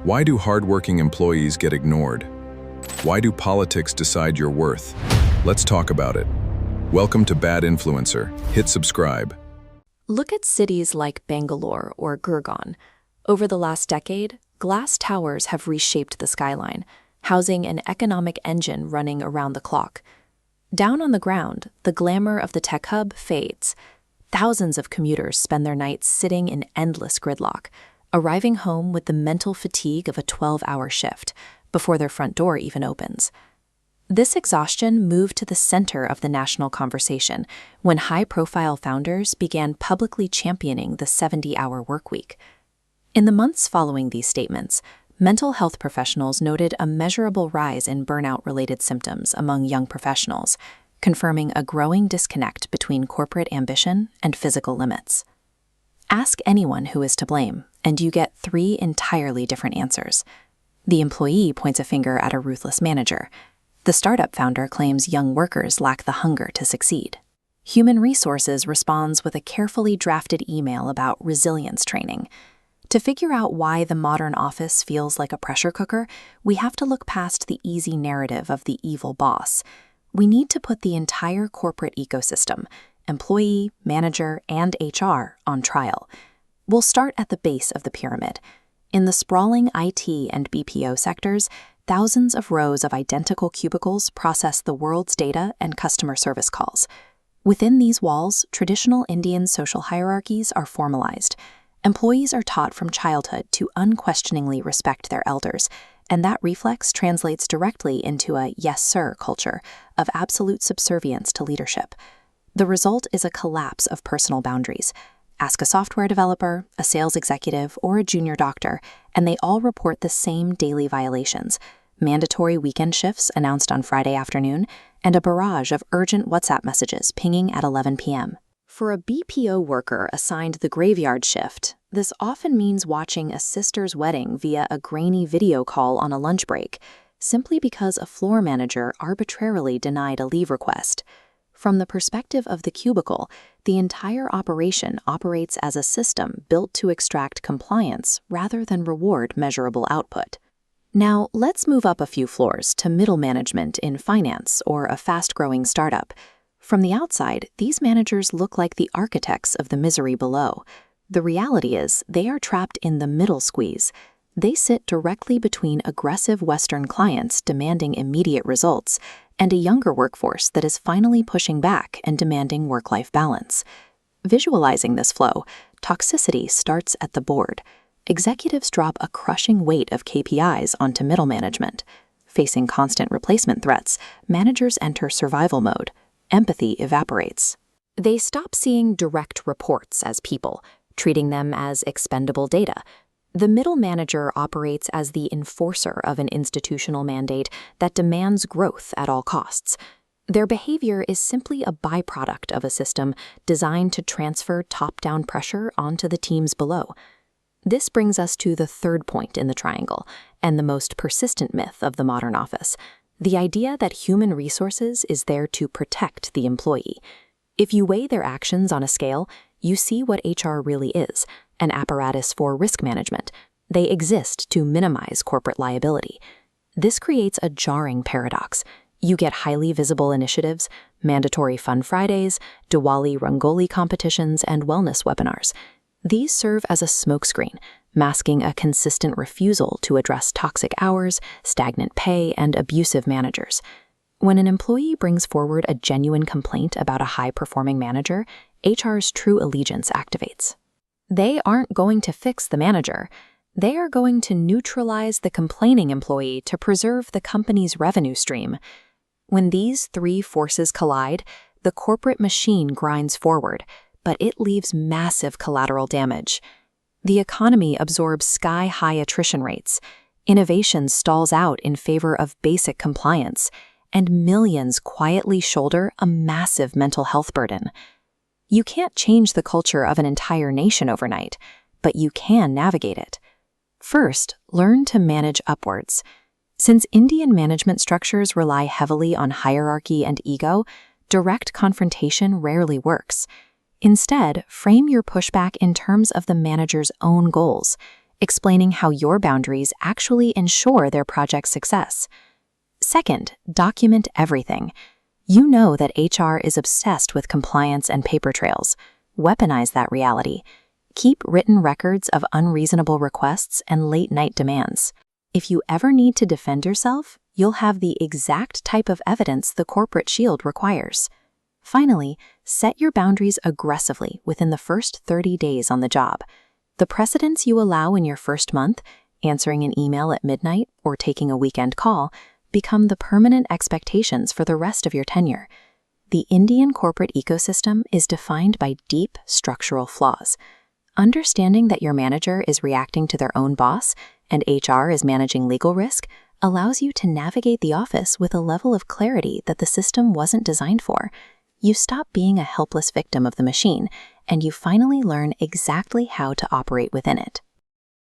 Why do hardworking employees get ignored? Why do politics decide your worth? Let's talk about it. Welcome to Bad Influencer. Hit subscribe. Look at cities like Bangalore or Gurgaon. Over the last decade, glass towers have reshaped the skyline, housing an economic engine running around the clock. Down on the ground, the glamour of the tech hub fades. Thousands of commuters spend their nights sitting in endless gridlock, arriving home with the mental fatigue of a 12-hour shift before their front door even opens. This exhaustion moved to the center of the national conversation when high-profile founders began publicly championing the 70-hour workweek. In the months following these statements, mental health professionals noted a measurable rise in burnout-related symptoms among young professionals, confirming a growing disconnect between corporate ambition and physical limits. Ask anyone who is to blame, and you get three entirely different answers. The employee points a finger at a ruthless manager. The startup founder claims young workers lack the hunger to succeed. Human Resources responds with a carefully drafted email about resilience training. To figure out why the modern office feels like a pressure cooker, we have to look past the easy narrative of the evil boss. We need to put the entire corporate ecosystem, employee, manager, and HR, on trial. We'll start at the base of the pyramid. In the sprawling IT and BPO sectors, thousands of rows of identical cubicles process the world's data and customer service calls. Within these walls, traditional Indian social hierarchies are formalized. Employees are taught from childhood to unquestioningly respect their elders, and that reflex translates directly into a yes sir culture of absolute subservience to leadership. The result is a collapse of personal boundaries. Ask a software developer, a sales executive, or a junior doctor, and they all report the same daily violations: mandatory weekend shifts announced on Friday afternoon, and a barrage of urgent WhatsApp messages pinging at 11 p.m. For a BPO worker assigned the graveyard shift, this often means watching a sister's wedding via a grainy video call on a lunch break, simply because a floor manager arbitrarily denied a leave request. From the perspective of the cubicle, the entire operation operates as a system built to extract compliance rather than reward measurable output. Now, let's move up a few floors to middle management in finance or a fast-growing startup. From the outside, these managers look like the architects of the misery below. The reality is, they are trapped in the middle squeeze. They sit directly between aggressive Western clients demanding immediate results and a younger workforce that is finally pushing back and demanding work-life balance. Visualizing this flow, toxicity starts at the board. Executives drop a crushing weight of KPIs onto middle management. Facing constant replacement threats, managers enter survival mode. Empathy evaporates. They stop seeing direct reports as people, treating them as expendable data. The middle manager operates as the enforcer of an institutional mandate that demands growth at all costs. Their behavior is simply a byproduct of a system designed to transfer top-down pressure onto the teams below. This brings us to the third point in the triangle, and the most persistent myth of the modern office: the idea that human resources is there to protect the employee. If you weigh their actions on a scale, you see what HR really is: an apparatus for risk management. They exist to minimize corporate liability. This creates a jarring paradox. You get highly visible initiatives, mandatory Fun Fridays, Diwali Rangoli competitions, and wellness webinars. These serve as a smokescreen, masking a consistent refusal to address toxic hours, stagnant pay, and abusive managers. When an employee brings forward a genuine complaint about a high-performing manager, HR's true allegiance activates. They aren't going to fix the manager. They are going to neutralize the complaining employee to preserve the company's revenue stream. When these three forces collide, the corporate machine grinds forward, but it leaves massive collateral damage. The economy absorbs sky-high attrition rates, innovation stalls out in favor of basic compliance, and millions quietly shoulder a massive mental health burden. You can't change the culture of an entire nation overnight, but you can navigate it. First, learn to manage upwards. Since Indian management structures rely heavily on hierarchy and ego, direct confrontation rarely works. Instead, frame your pushback in terms of the manager's own goals. explaining how your boundaries actually ensure their project's success. Second, document everything. You know that HR is obsessed with compliance and paper trails. Weaponize that reality. Keep written records of unreasonable requests and late-night demands. If you ever need to defend yourself, you'll have the exact type of evidence the corporate shield requires. Finally, set your boundaries aggressively within the first 30 days on the job. The precedents you allow in your first month, answering an email at midnight or taking a weekend call, become the permanent expectations for the rest of your tenure. The Indian corporate ecosystem is defined by deep structural flaws. Understanding that your manager is reacting to their own boss and HR is managing legal risk allows you to navigate the office with a level of clarity that the system wasn't designed for. You stop being a helpless victim of the machine, and you finally learn exactly how to operate within it.